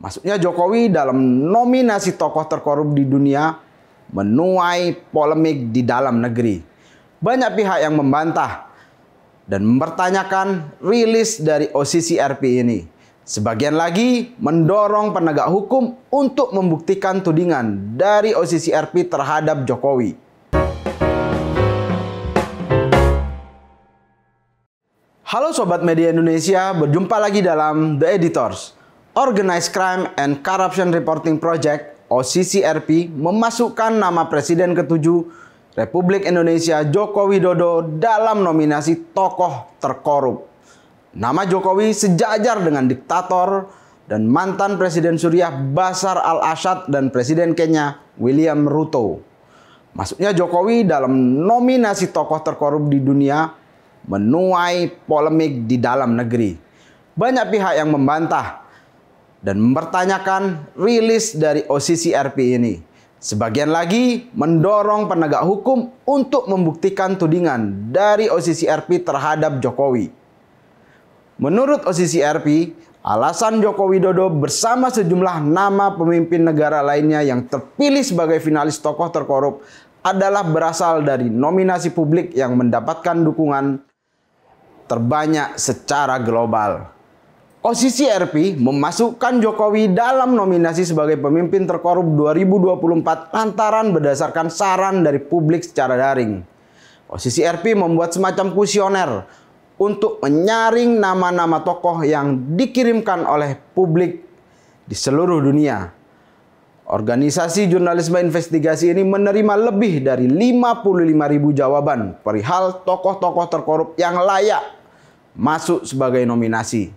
Masuknya Jokowi dalam nominasi tokoh terkorup di dunia menuai polemik di dalam negeri. Banyak pihak yang membantah dan mempertanyakan rilis dari OCCRP ini. Sebagian lagi mendorong penegak hukum untuk membuktikan tudingan dari OCCRP terhadap Jokowi. Halo Sobat Media Indonesia, berjumpa lagi dalam The Editors. Organized Crime and Corruption Reporting Project (OCCRP) memasukkan nama Presiden ke-7 Republik Indonesia Joko Widodo dalam nominasi tokoh terkorup. Nama Jokowi sejajar dengan diktator dan mantan Presiden Suriah Bashar al-Assad dan Presiden Kenya William Ruto. Masuknya Jokowi dalam nominasi tokoh terkorup di dunia menuai polemik di dalam negeri. Banyak pihak yang membantah dan mempertanyakan rilis dari OCCRP ini. Sebagian lagi mendorong penegak hukum untuk membuktikan tudingan dari OCCRP terhadap Jokowi. Menurut OCCRP, alasan Joko Widodo bersama sejumlah nama pemimpin negara lainnya yang terpilih sebagai finalis tokoh terkorup adalah berasal dari nominasi publik yang mendapatkan dukungan terbanyak secara global. OCCRP memasukkan Jokowi dalam nominasi sebagai pemimpin terkorup 2024 lantaran berdasarkan saran dari publik secara daring. OCCRP membuat semacam kuesioner untuk menyaring nama-nama tokoh yang dikirimkan oleh publik di seluruh dunia. Organisasi jurnalisme investigasi ini menerima lebih dari 55.000 jawaban perihal tokoh-tokoh terkorup yang layak masuk sebagai nominasi.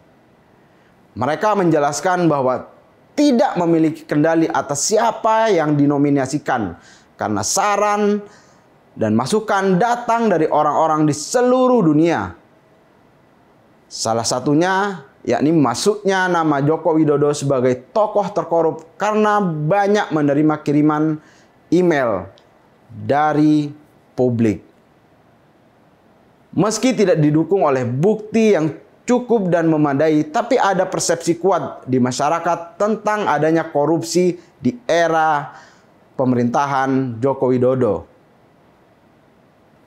Mereka menjelaskan bahwa tidak memiliki kendali atas siapa yang dinominasikan karena saran dan masukan datang dari orang-orang di seluruh dunia. Salah satunya yakni masuknya nama Joko Widodo sebagai tokoh terkorup karena banyak menerima kiriman email dari publik. Meski tidak didukung oleh bukti yang cukup dan memadai, tapi ada persepsi kuat di masyarakat tentang adanya korupsi di era pemerintahan Joko Widodo.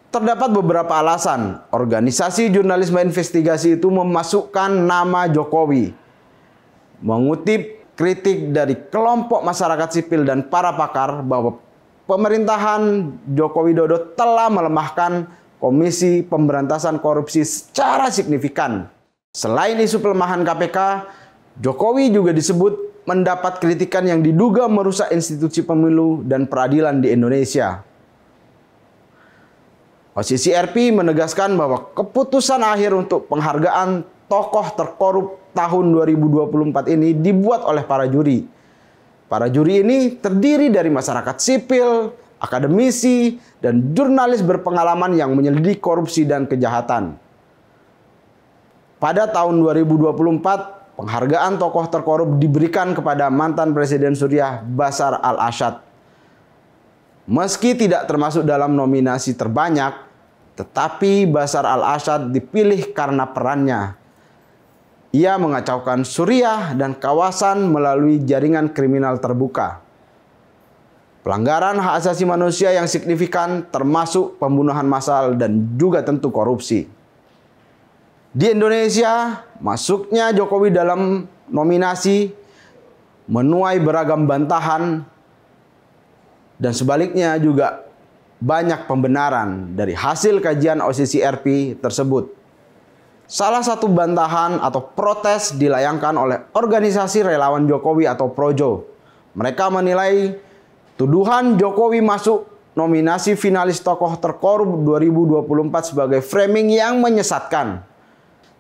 Terdapat beberapa alasan organisasi jurnalisme investigasi itu memasukkan nama Jokowi. Mengutip kritik dari kelompok masyarakat sipil dan para pakar bahwa pemerintahan Joko Widodo telah melemahkan Komisi Pemberantasan Korupsi secara signifikan. Selain isu pelemahan KPK, Jokowi juga disebut mendapat kritikan yang diduga merusak institusi pemilu dan peradilan di Indonesia. OCCRP menegaskan bahwa keputusan akhir untuk penghargaan tokoh terkorup tahun 2024 ini dibuat oleh para juri. Para juri ini terdiri dari masyarakat sipil, akademisi, dan jurnalis berpengalaman yang menyelidiki korupsi dan kejahatan. Pada tahun 2024, penghargaan tokoh terkorup diberikan kepada mantan Presiden Suriah Bashar al-Assad. Meski tidak termasuk dalam nominasi terbanyak, tetapi Bashar al-Assad dipilih karena perannya. Ia mengacaukan Suriah dan kawasan melalui jaringan kriminal terbuka. Pelanggaran hak asasi manusia yang signifikan termasuk pembunuhan massal dan juga tentu korupsi. Di Indonesia, masuknya Jokowi dalam nominasi menuai beragam bantahan dan sebaliknya juga banyak pembenaran dari hasil kajian OCCRP tersebut. Salah satu bantahan atau protes dilayangkan oleh organisasi relawan Jokowi atau Projo. Mereka menilai tuduhan Jokowi masuk nominasi finalis tokoh terkorup 2024 sebagai framing yang menyesatkan.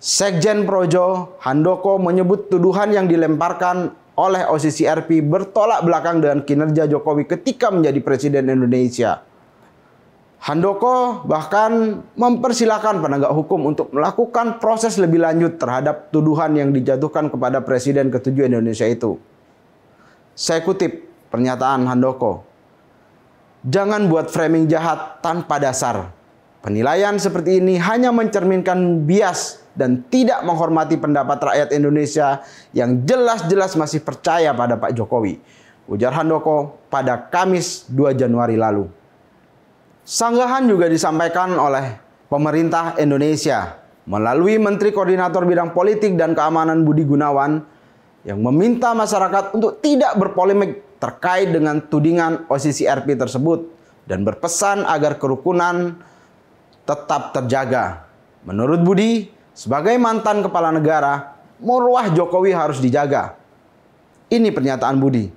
Sekjen Projo, Handoko, menyebut tuduhan yang dilemparkan oleh OCCRP bertolak belakang dengan kinerja Jokowi ketika menjadi Presiden Indonesia. Handoko bahkan mempersilahkan penegak hukum untuk melakukan proses lebih lanjut terhadap tuduhan yang dijatuhkan kepada Presiden ke-7 Indonesia itu. Saya kutip pernyataan Handoko. Jangan buat framing jahat tanpa dasar. Penilaian seperti ini hanya mencerminkan bias dan tidak menghormati pendapat rakyat Indonesia yang jelas-jelas masih percaya pada Pak Jokowi, ujar Handoko pada Kamis 2 Januari lalu. Sanggahan juga disampaikan oleh pemerintah Indonesia melalui Menteri Koordinator Bidang Politik dan Keamanan Budi Gunawan yang meminta masyarakat untuk tidak berpolemik terkait dengan tudingan OCCRP tersebut dan berpesan agar kerukunan tetap terjaga. Menurut Budi, sebagai mantan kepala negara, marwah Jokowi harus dijaga. Ini pernyataan Budi.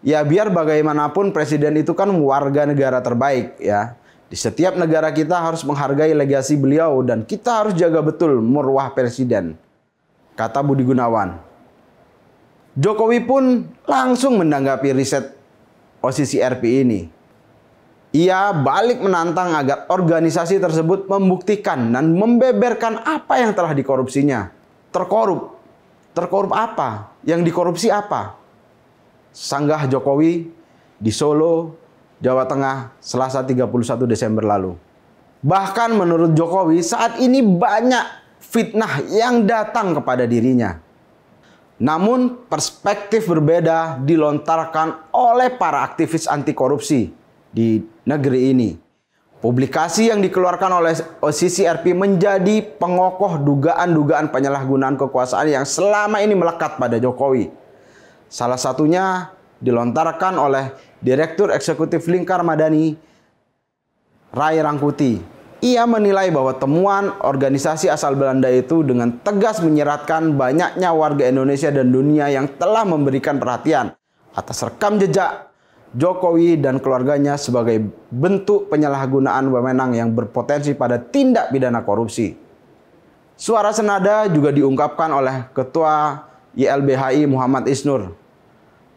Ya, biar bagaimanapun presiden itu kan warga negara terbaik ya. Di setiap negara kita harus menghargai legasi beliau dan kita harus jaga betul marwah presiden, kata Budi Gunawan. Jokowi pun langsung menanggapi riset OCCRP ini. Ia balik menantang agar organisasi tersebut membuktikan dan membeberkan apa yang telah dikorupsinya. Terkorup apa? Yang dikorupsi apa? Sanggah Jokowi di Solo, Jawa Tengah, Selasa 31 Desember lalu. Bahkan menurut Jokowi, saat ini banyak fitnah yang datang kepada dirinya. Namun perspektif berbeda dilontarkan oleh para aktivis anti korupsi di negeri ini. Publikasi yang dikeluarkan oleh OCCRP menjadi pengokoh dugaan-dugaan penyalahgunaan kekuasaan yang selama ini melekat pada Jokowi. Salah satunya dilontarkan oleh Direktur Eksekutif Lingkar Madani, Ray Rangkuti. Ia menilai bahwa temuan organisasi asal Belanda itu dengan tegas menyeratkan banyaknya warga Indonesia dan dunia yang telah memberikan perhatian atas rekam jejak Jokowi dan keluarganya sebagai bentuk penyalahgunaan wewenang yang berpotensi pada tindak pidana korupsi. Suara senada juga diungkapkan oleh Ketua YLBHI Muhammad Isnur.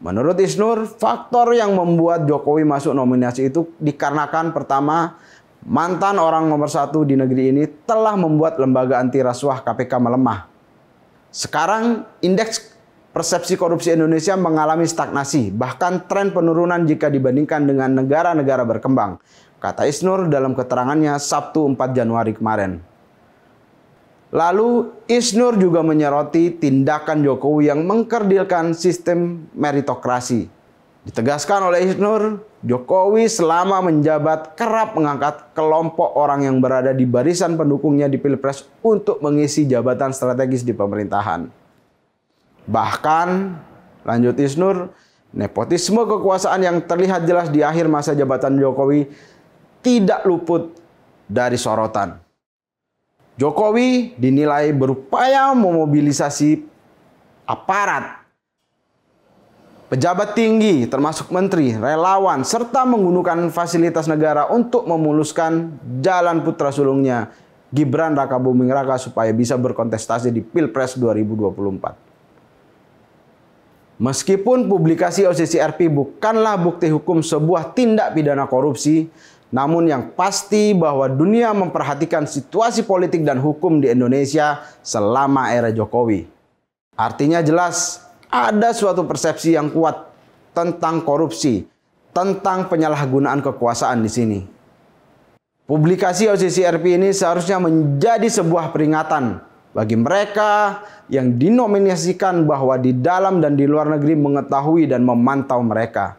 Menurut Isnur, faktor yang membuat Jokowi masuk nominasi itu dikarenakan pertama, mantan orang nomor 1 di negeri ini telah membuat lembaga anti rasuah KPK melemah. Sekarang indeks persepsi korupsi Indonesia mengalami stagnasi, bahkan tren penurunan jika dibandingkan dengan negara-negara berkembang, kata Isnur dalam keterangannya Sabtu 4 Januari kemarin. Lalu Isnur juga menyoroti tindakan Jokowi yang mengkerdilkan sistem meritokrasi. Ditegaskan oleh Isnur, Jokowi selama menjabat kerap mengangkat kelompok orang yang berada di barisan pendukungnya di Pilpres untuk mengisi jabatan strategis di pemerintahan. Bahkan, lanjut Isnur, nepotisme kekuasaan yang terlihat jelas di akhir masa jabatan Jokowi tidak luput dari sorotan. Jokowi dinilai berupaya memobilisasi aparat, pejabat tinggi termasuk menteri, relawan, serta menggunakan fasilitas negara untuk memuluskan jalan putra sulungnya Gibran Rakabuming Raka supaya bisa berkontestasi di Pilpres 2024. Meskipun publikasi OCCRP bukanlah bukti hukum sebuah tindak pidana korupsi, namun yang pasti bahwa dunia memperhatikan situasi politik dan hukum di Indonesia selama era Jokowi. Artinya jelas ada suatu persepsi yang kuat tentang korupsi, tentang penyalahgunaan kekuasaan di sini. Publikasi OCCRP ini seharusnya menjadi sebuah peringatan bagi mereka yang dinominasikan bahwa di dalam dan di luar negeri mengetahui dan memantau mereka.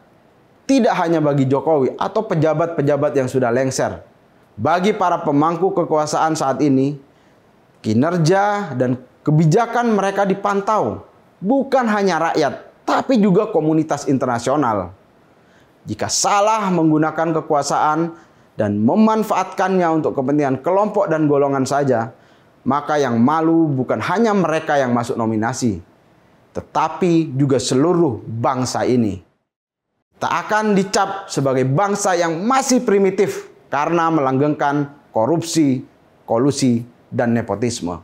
Tidak hanya bagi Jokowi atau pejabat-pejabat yang sudah lengser. Bagi para pemangku kekuasaan saat ini, kinerja dan kebijakan mereka dipantau. Bukan hanya rakyat, tapi juga komunitas internasional. Jika salah menggunakan kekuasaan dan memanfaatkannya untuk kepentingan kelompok dan golongan saja, maka yang malu bukan hanya mereka yang masuk nominasi, tetapi juga seluruh bangsa ini. Tak akan dicap sebagai bangsa yang masih primitif karena melanggengkan korupsi, kolusi, dan nepotisme.